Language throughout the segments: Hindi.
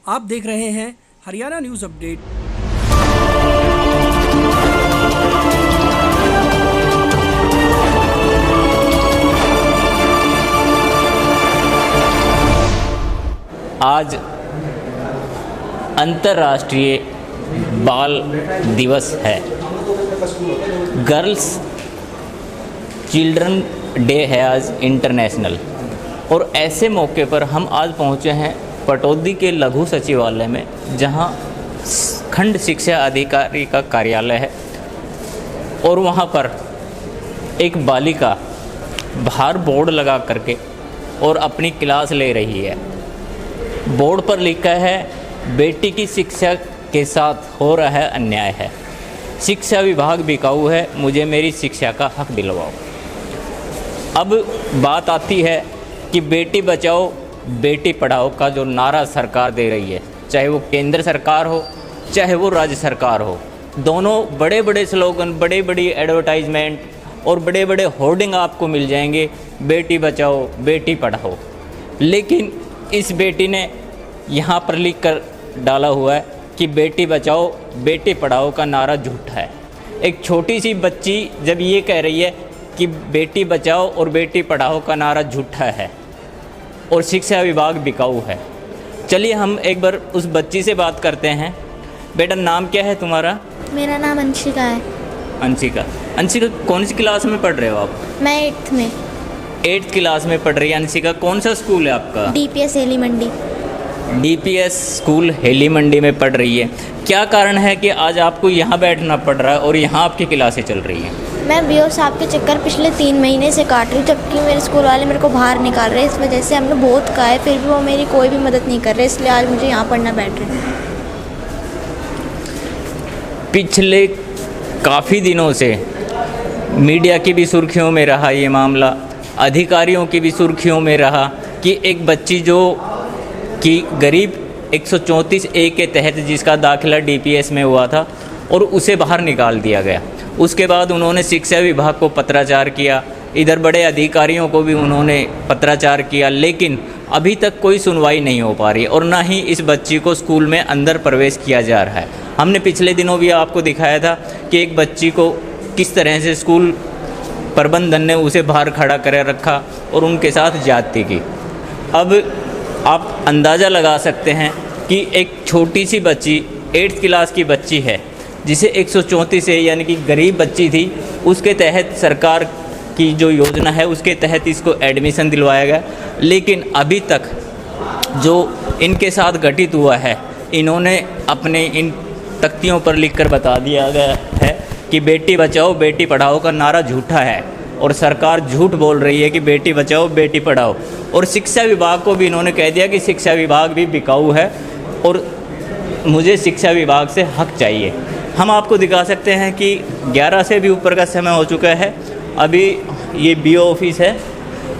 आप देख रहे हैं हरियाणा न्यूज़ अपडेट। आज अंतर्राष्ट्रीय बाल दिवस है। गर्ल्स चिल्ड्रन डे है आज इंटरनेशनल। और ऐसे मौके पर हम आज पहुंचे हैं पटौदी के लघु सचिवालय में, जहां खंड शिक्षा अधिकारी का कार्यालय है। और वहां पर एक बालिका बाहर बोर्ड लगा करके और अपनी क्लास ले रही है। बोर्ड पर लिखा है, बेटी की शिक्षा के साथ हो रहा है अन्याय है, शिक्षा विभाग बिकाऊ है, मुझे मेरी शिक्षा का हक दिलवाओ। अब बात आती है कि बेटी बचाओ बेटी पढ़ाओ का जो नारा सरकार दे रही है, चाहे वो केंद्र सरकार हो चाहे वो राज्य सरकार हो, दोनों बड़े बड़े स्लोगन, बड़े बड़ी एडवर्टाइजमेंट और बड़े बड़े होर्डिंग आपको मिल जाएंगे, बेटी बचाओ बेटी पढ़ाओ। लेकिन इस बेटी ने यहाँ पर लिख कर डाला हुआ है कि बेटी बचाओ बेटी पढ़ाओ का नारा झूठा है। एक छोटी सी बच्ची जब ये कह रही है कि बेटी बचाओ और बेटी पढ़ाओ का नारा झूठा है और शिक्षा विभाग बिकाऊ है। चलिए हम एक बार उस बच्ची से बात करते हैं। बेटा, नाम क्या है तुम्हारा? मेरा नाम अंशिका है। अंशिका, कौन सी क्लास में पढ़ रहे हो आप? मैं 8th में। 8th क्लास में पढ़ रही है अंशिका। कौन सा स्कूल है आपका? DPS हेली मंडी। DPS स्कूल हेली मंडी में पढ़ रही है। क्या कारण है कि आज आपको यहाँ बैठना पड़ रहा है और यहाँ आपकी क्लासें चल रही हैं? मैं BO साहब के चक्कर पिछले 3 महीने से काट रही हूँ, जबकि मेरे स्कूल वाले मेरे को बाहर निकाल रहे हैं। इस वजह से हमने बहुत कहा है, फिर भी वो मेरी कोई भी मदद नहीं कर रहे, इसलिए आज मुझे यहाँ पढ़ना बैठ रही है। पिछले काफ़ी दिनों से मीडिया की भी सुर्खियों में रहा ये मामला, अधिकारियों की भी सुर्खियों में रहा कि एक बच्ची जो कि गरीब 134A के तहत जिसका दाखिला DPS में हुआ था और उसे बाहर निकाल दिया गया। उसके बाद उन्होंने शिक्षा विभाग को पत्राचार किया, इधर बड़े अधिकारियों को भी उन्होंने पत्राचार किया, लेकिन अभी तक कोई सुनवाई नहीं हो पा रही और ना ही इस बच्ची को स्कूल में अंदर प्रवेश किया जा रहा है। हमने पिछले दिनों भी आपको दिखाया था कि एक बच्ची को किस तरह से स्कूल प्रबंधन ने उसे बाहर खड़ा कर रखा और उनके साथ ज्यादती की। अब आप अंदाज़ा लगा सकते हैं कि एक छोटी सी बच्ची 8th क्लास की बच्ची है, जिसे 134 है यानी कि गरीब बच्ची थी, उसके तहत सरकार की जो योजना है उसके तहत इसको एडमिशन दिलवाया गया। लेकिन अभी तक जो इनके साथ घटित हुआ है, इन्होंने अपने इन तख्तियों पर लिखकर बता दिया गया है कि बेटी बचाओ बेटी पढ़ाओ का नारा झूठा है और सरकार झूठ बोल रही है कि बेटी बचाओ बेटी पढ़ाओ। और शिक्षा विभाग को भी इन्होंने कह दिया कि शिक्षा विभाग भी बिकाऊ है और मुझे शिक्षा विभाग से हक चाहिए। हम आपको दिखा सकते हैं कि 11 से भी ऊपर का समय हो चुका है। अभी ये BO ऑफिस है,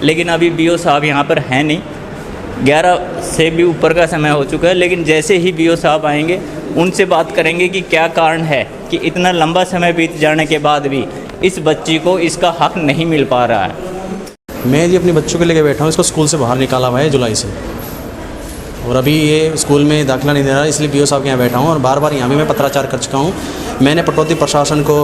लेकिन अभी BO साहब यहाँ पर हैं नहीं। 11 से भी ऊपर का समय हो चुका है, लेकिन जैसे ही BO साहब आएंगे उनसे बात करेंगे कि क्या कारण है कि इतना लंबा समय बीत जाने के बाद भी इस बच्ची को इसका हक नहीं मिल पा रहा है। मैं जी अपने बच्चों को लेकर बैठा हूँ, इसको स्कूल से बाहर निकाला हुआ है जुलाई से, और अभी ये स्कूल में दाखिला नहीं दे रहा, इसलिए BO साहब के यहाँ बैठा हूँ। और बार बार यहाँ भी मैं पत्राचार कर चुका हूँ। मैंने पटौदी प्रशासन को,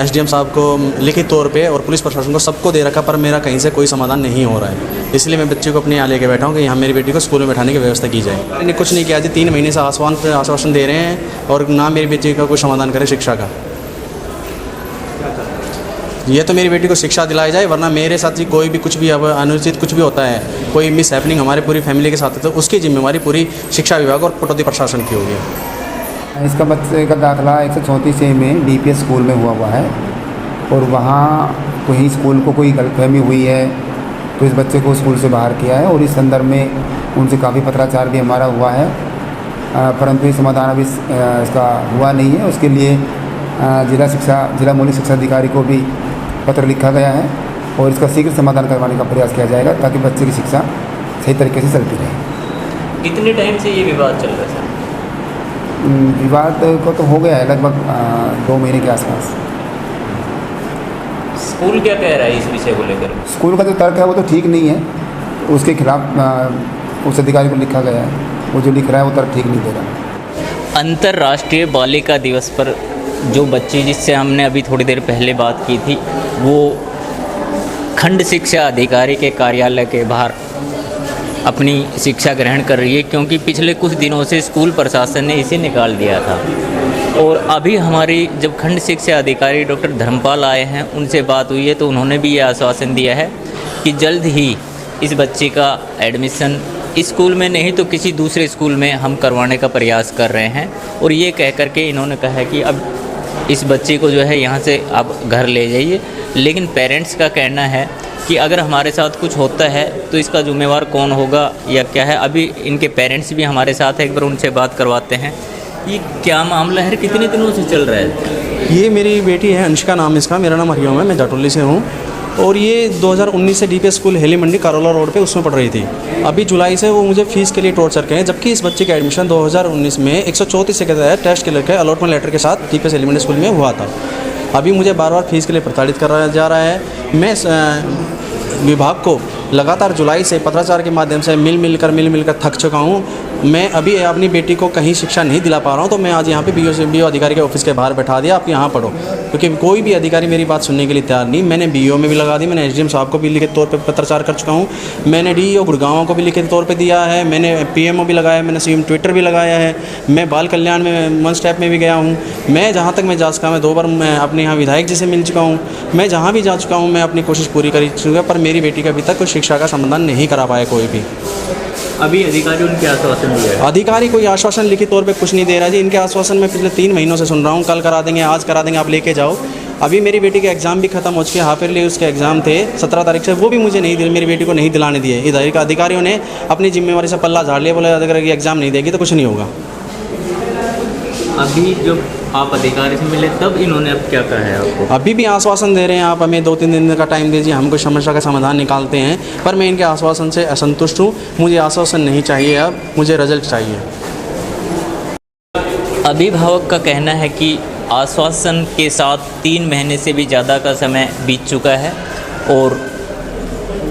SDM साहब को लिखित तौर पे और पुलिस प्रशासन को सबको दे रखा, पर मेरा कहीं से कोई समाधान नहीं हो रहा है। इसलिए मैं बच्चे को अपने यहाँ लेके बैठा हूँ कि यहाँ मेरी बेटी को स्कूल में बैठाने की व्यवस्था की जाए। मैंने कुछ नहीं किया जी, 3 महीने से आश्वासन दे रहे हैं और ना मेरी बेटी का कोई समाधान करे शिक्षा का। ये तो मेरी बेटी को शिक्षा दिलाई जाए, वरना मेरे साथ ही कोई भी कुछ भी अब अनुचित कुछ भी होता है, कोई मिस हैपनिंग हमारे पूरी फैमिली के साथ है, तो उसकी जिम्मेवारी पूरी शिक्षा विभाग और पटौदी प्रशासन की होगी। इसका बच्चे का दाखिला 134A में DPS स्कूल में हुआ है और वहाँ कहीं स्कूल को कोई गलतफहमी हुई है तो इस बच्चे को स्कूल से बाहर किया है। और इस संदर्भ में उनसे काफ़ी पत्राचार भी हमारा हुआ है, परंतु ये समाधान अभी इसका हुआ नहीं है। उसके लिए जिला मौलिक शिक्षा अधिकारी को भी पत्र लिखा गया है और इसका शीघ्र समाधान करवाने का प्रयास किया जाएगा ताकि बच्चे की शिक्षा सही तरीके से चलती रहे। कितने टाइम से ये विवाद चल रहा है? विवाद को तो हो गया है लगभग 2 महीने के आसपास। स्कूल क्या कह रहा है इस विषय को लेकर? स्कूल का जो तर्क है वो तो ठीक नहीं है, उसके खिलाफ उस अधिकारी को लिखा गया है वो जो लिख रहा है वो तरफ ठीक नहीं दे रहा। अंतर्राष्ट्रीय बालिका दिवस पर जो बच्ची जिससे हमने अभी थोड़ी देर पहले बात की थी, वो खंड शिक्षा अधिकारी के कार्यालय के बाहर अपनी शिक्षा ग्रहण कर रही है, क्योंकि पिछले कुछ दिनों से स्कूल प्रशासन ने इसे निकाल दिया था। और अभी हमारी जब खंड शिक्षा अधिकारी डॉक्टर धर्मपाल आए हैं, उनसे बात हुई है तो उन्होंने भी ये आश्वासन दिया है कि जल्द ही इस बच्चे का एडमिशन इस स्कूल में नहीं तो किसी दूसरे स्कूल में हम करवाने का प्रयास कर रहे हैं। और ये कह कर के इन्होंने कहा है कि अब इस बच्चे को जो है यहाँ से आप घर ले जाइए, लेकिन पेरेंट्स का कहना है कि अगर हमारे साथ कुछ होता है तो इसका जिम्मेवार कौन होगा या क्या है। अभी इनके पेरेंट्स भी हमारे साथ हैं, एक बार उनसे बात करवाते हैं। ये क्या मामला है, कितने दिनों से चल रहा है? ये मेरी बेटी है, अंशिका नाम इसका, मेरा नाम हरिओम है, मैं जाटोली से हूँ। और ये 2019 से डीपीएस स्कूल हेली मंडी कारोला रोड पे उसमें पढ़ रही थी। अभी जुलाई से वो मुझे फ़ीस के लिए टॉर्चर करें, जबकि इस बच्चे का एडमिशन 2019 में 134 के तहत टेस्ट के लेकर अलॉटमेंट लेटर के साथ डीपीएस हेली मंडी स्कूल में हुआ था। अभी मुझे बार बार फीस के लिए प्रताड़ित करा जा रहा है। मैं विभाग को लगातार जुलाई से पत्राचार के माध्यम से मिल मिलकर थक चुका हूँ। मैं अभी अपनी बेटी को कहीं शिक्षा नहीं दिला पा रहा हूँ, तो मैं आज यहाँ पे बीओ अधिकारी के ऑफिस के बाहर बैठा दिया, आप यहाँ पढ़ो, क्योंकि कोई भी अधिकारी मेरी बात सुनने के लिए तैयार नहीं। मैंने बीओ में भी लगा दी, मैंने एसडीएम साहब को भी लिखित तौर पे पत्राचार कर चुका हूँ, मैंने डीईओ गुड़गांव को भी लिखित तौर पे दिया है, मैंने पीएमओ भी लगाया है, मैंने सीएम ट्विटर भी लगाया है, मैं बाल कल्याण में वन स्टेप में भी गया हूँ। मैं जहाँ तक मैं जा सका, मैं 2 बार मैं अपने यहाँ विधायक जी से मिल चुका हूँ, मैं जहाँ भी जा चुका हूँ, मैं अपनी कोशिश पूरी कर चुका, पर मेरी बेटी का अभी तक कोई शिक्षा का समाधान नहीं करा पाया कोई भी। अभी अधिकारी उनके आश्वासन दिया है? अधिकारी कोई आश्वासन लिखित तौर पे कुछ नहीं दे रहा जी। इनके आश्वासन मैं पिछले 3 महीनों से सुन रहा हूँ, कल करा देंगे, आज करा देंगे, आप लेके जाओ। अभी मेरी बेटी के एग्ज़ाम भी खत्म हो चुके हैं, हाफ ईयरली उसके एग्ज़ाम थे 17 तारीख से, वो भी मुझे नहीं दिए, मेरी बेटी को नहीं दिलाने दिए। इधर अधिकारियों ने अपनी जिम्मेवारी से पल्ला झाड़ लिया, बोला अगर ये एग्ज़ाम नहीं देगी तो कुछ नहीं होगा। अभी जब आप अधिकारी से मिले तब इन्होंने अब क्या कहा है आपको? अभी भी आश्वासन दे रहे हैं, आप हमें 2-3 दिन का टाइम दीजिए, हम कोई समस्या का समाधान निकालते हैं। पर मैं इनके आश्वासन से असंतुष्ट हूँ, मुझे आश्वासन नहीं चाहिए, अब मुझे रिजल्ट चाहिए। अभिभावक का कहना है कि आश्वासन के साथ 3 महीने से भी ज़्यादा का समय बीत चुका है और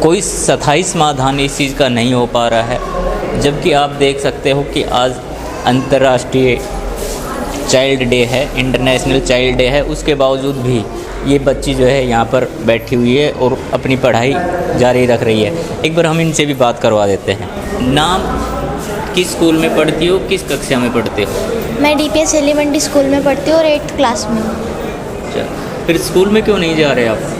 कोई स्थायी समाधान इस चीज़ का नहीं हो पा रहा है। जबकि आप देख सकते हो कि आज अंतर्राष्ट्रीय चाइल्ड डे है, इंटरनेशनल चाइल्ड डे है, उसके बावजूद भी ये बच्ची जो है यहाँ पर बैठी हुई है और अपनी पढ़ाई जारी रख रही है। एक बार हम इनसे भी बात करवा देते हैं। नाम, किस स्कूल में पढ़ती हो, किस कक्षा में पढ़ते हो? मैं डीपीएस हेली मंडी स्कूल में पढ़ती हूँ और 8th क्लास में हूँ। अच्छा, फिर स्कूल में क्यों नहीं जा रहे आप?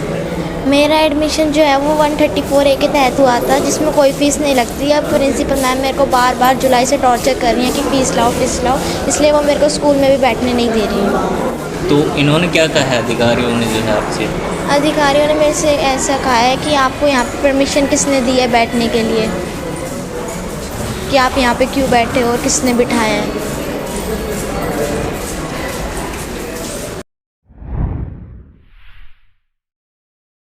मेरा एडमिशन जो है वो 134A के तहत हुआ था, जिसमें कोई फ़ीस नहीं लगती। अब प्रिंसिपल मैम मेरे को बार बार जुलाई से टॉर्चर कर रही हैं कि फ़ीस लाओ, इसलिए वो मेरे को स्कूल में भी बैठने नहीं दे रही हैं। तो इन्होंने क्या कहा है अधिकारियों ने जो है आपसे? अधिकारियों ने मेरे से ऐसा कहा है कि आपको यहाँ पे परमिशन किसने दी है बैठने के लिए, कि आप यहाँ पे क्यों बैठे हो और किसने बिठाया है।